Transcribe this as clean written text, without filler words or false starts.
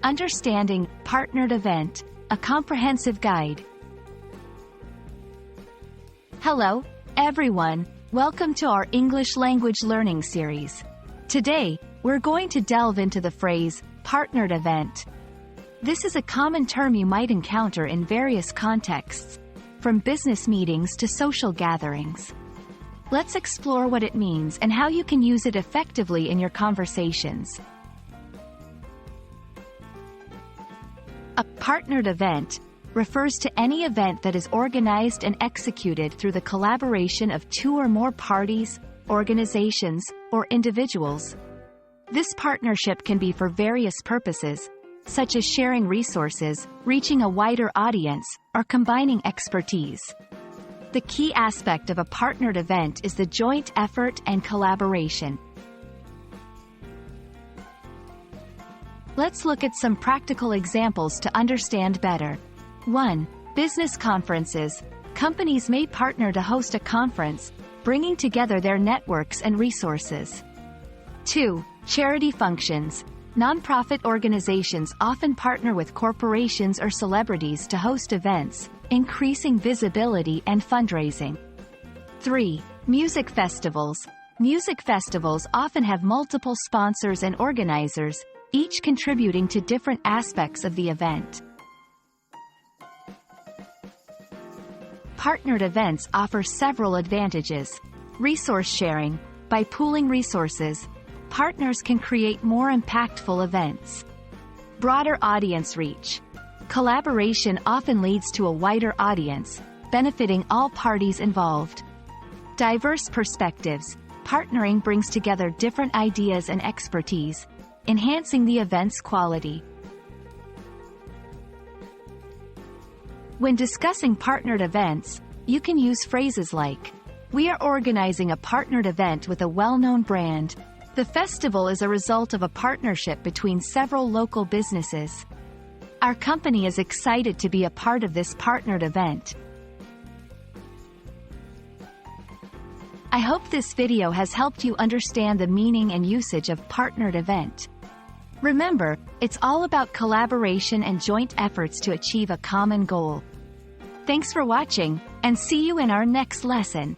Understanding Partnered Event, a comprehensive guide. Hello, everyone. Welcome to our English language learning series. Today, we're going to delve into the phrase, partnered event. This is a common term you might encounter in various contexts, from business meetings to social gatherings. Let's explore what it means and how you can use it effectively in your conversations. A partnered event refers to any event that is organized and executed through the collaboration of two or more parties, organizations, or individuals. This partnership can be for various purposes, such as sharing resources, reaching a wider audience, or combining expertise. The key aspect of a partnered event is the joint effort and collaboration. Let's look at some practical examples to understand better. 1. Business conferences. Companies may partner to host a conference, bringing together their networks and resources. 2. Charity functions. Nonprofit organizations often partner with corporations or celebrities to host events, increasing visibility and fundraising. 3. Music festivals. Music festivals often have multiple sponsors and organizers, each contributing to different aspects of the event. Partnered events offer several advantages. Resource sharing. By pooling resources, partners can create more impactful events. Broader audience reach. Collaboration often leads to a wider audience, benefiting all parties involved. Diverse perspectives. Partnering brings together different ideas and expertise, enhancing the event's quality. When discussing partnered events, you can use phrases like, "We are organizing a partnered event with a well-known brand. The festival is a result of a partnership between several local businesses. Our company is excited to be a part of this partnered event." I hope this video has helped you understand the meaning and usage of partnered event. Remember, it's all about collaboration and joint efforts to achieve a common goal. Thanks for watching, and see you in our next lesson.